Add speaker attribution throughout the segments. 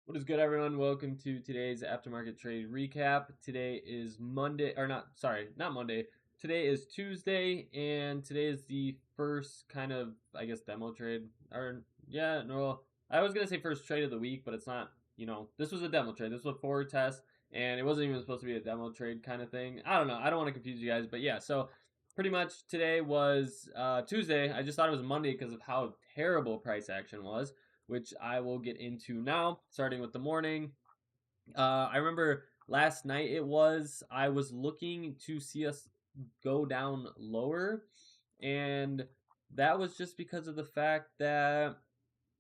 Speaker 1: What is good, everyone? Welcome to today's aftermarket trade recap. Today is Monday, or not, sorry, not Monday. Today is Tuesday, and today is the first kind of, I guess, demo trade. Or, yeah, no, I was going to say first trade of the week, but it's not, this was a demo trade. This was a forward test, and it wasn't even supposed to be a demo trade kind of thing. I don't know. I don't want to confuse you guys, but yeah, so pretty much today was Tuesday. I just thought it was Monday because of how terrible price action was, which I will get into now, starting with the morning. I remember last night I was looking to see us go down lower, and that was just because of the fact that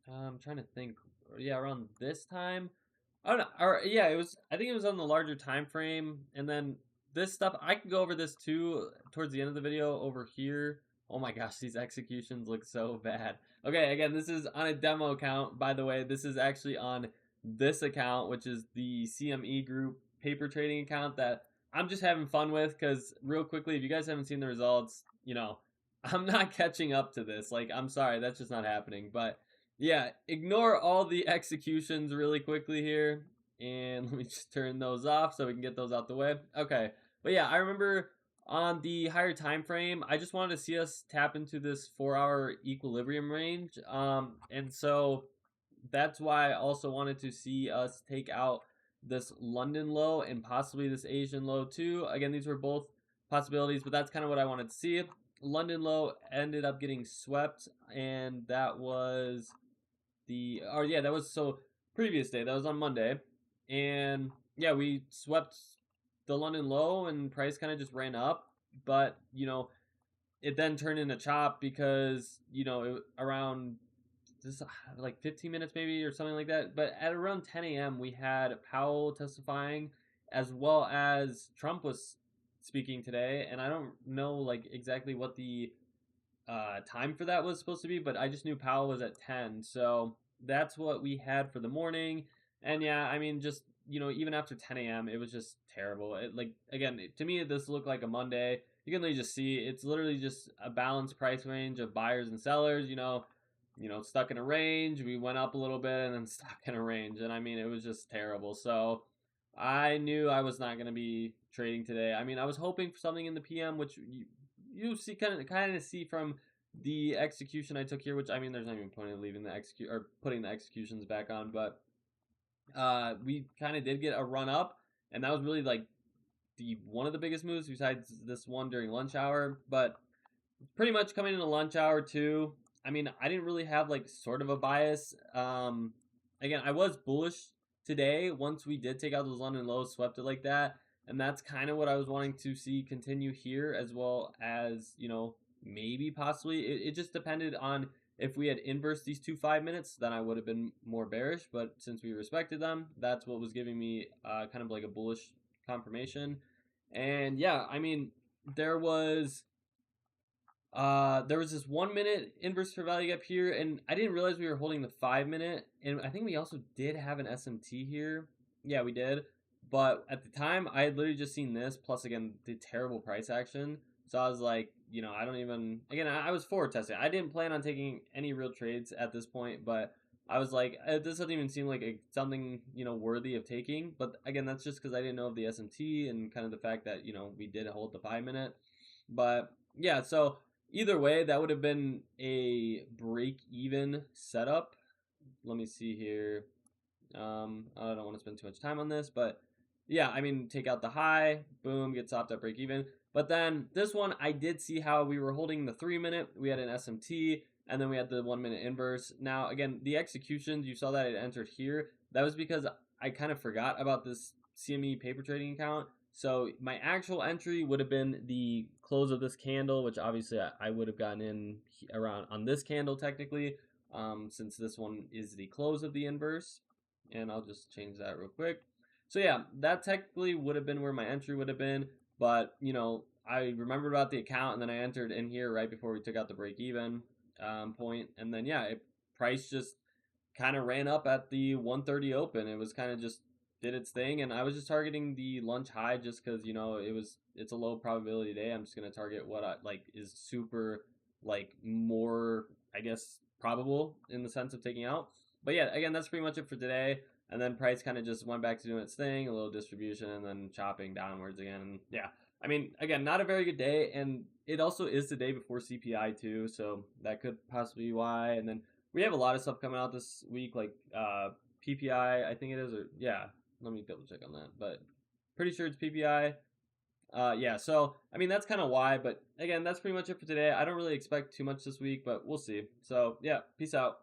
Speaker 1: I'm trying to think. Yeah, around this time. I don't know. Or yeah, it was. I think it was on the larger time frame, and then this stuff. I can go over this too towards the end of the video over here. Oh my gosh, these executions look so bad. Okay, again, this is on a demo account. By the way, this is actually on this account, which is the CME Group paper trading account that I'm just having fun with. Because real quickly, if you guys haven't seen the results, I'm not catching up to this. Like, I'm sorry, that's just not happening. But yeah, ignore all the executions really quickly here. And let me just turn those off so we can get those out the way. Okay. But yeah, I remember on the higher time frame, I just wanted to see us tap into this 4-hour equilibrium range. And so that's why I also wanted to see us take out this London low and possibly this Asian low too. Again, these were both possibilities, but that's kind of what I wanted to see. London low ended up getting swept, and that was that was so previous day. That was on Monday, and yeah, we swept the London low, and price kind of just ran up. But it then turned into chop because around this like 15 minutes maybe or something like that. But at around 10 a.m. we had Powell testifying, as well as Trump was speaking today, and I don't know like exactly what the time for that was supposed to be, but I just knew Powell was at 10. So that's what we had for the morning. And yeah, I mean, just, even after 10 a.m., it was just terrible. Like, again, to me, this looked like a Monday. You can really just see it's literally just a balanced price range of buyers and sellers, stuck in a range. We went up a little bit and then stuck in a range. And I mean, it was just terrible. So I knew I was not going to be trading today. I mean, I was hoping for something in the PM, which you see kind of see from the execution I took here, which I mean, there's not even point of leaving the execute or putting the executions back on, but we kind of did get a run up, and that was really like the one of the biggest moves besides this one during lunch hour. But pretty much coming into lunch hour too. I mean, I didn't really have like sort of a bias. Again, I was bullish today once we did take out those London lows, swept it like that. And that's kind of what I was wanting to see continue here, as well as, maybe possibly. It just depended on if we had inversed these 2 5 minutes, then I would have been more bearish. But since we respected them, that's what was giving me kind of like a bullish confirmation. And yeah, I mean, there was this 1 minute inverse fair value gap here, and I didn't realize we were holding the 5 minute, and I think we also did have an SMT here. Yeah, we did. But at the time, I had literally just seen this, plus again, the terrible price action. So I was like, I don't even, again, I was forward testing. I didn't plan on taking any real trades at this point, but I was like, this doesn't even seem like something, worthy of taking. But again, that's just because I didn't know of the SMT and kind of the fact that, we did hold the 5 minute. But yeah, so either way, that would have been a break-even setup. Let me see here. I don't want to spend too much time on this, but yeah, I mean, take out the high, boom, get stopped at break-even. But then this one, I did see how we were holding the 3 minute. We had an SMT, and then we had the 1 minute inverse. Now, again, the executions, you saw that it entered here. That was because I kind of forgot about this CME paper trading account. So my actual entry would have been the close of this candle, which obviously I would have gotten in around on this candle technically, since this one is the close of the inverse. And I'll just change that real quick. So yeah, that technically would have been where my entry would have been, but I remembered about the account, and then I entered in here right before we took out the break even point, and then yeah, price just kind of ran up at the 130 open. It was kind of just did its thing, and I was just targeting the lunch high just because it's a low probability day. I'm just gonna target what I like is super like more, I guess, probable in the sense of taking out. But yeah, again, that's pretty much it for today. and then price kind of just went back to doing its thing, a little distribution, and then chopping downwards again. And yeah, I mean, again, not a very good day, and it also is the day before CPI too, so that could possibly be why. And then we have a lot of stuff coming out this week, like PPI, I think it is, or yeah, let me double check on that, but pretty sure it's PPI. Yeah, so I mean that's kind of why, but again, that's pretty much it for today. I don't really expect too much this week, but we'll see. So yeah, peace out.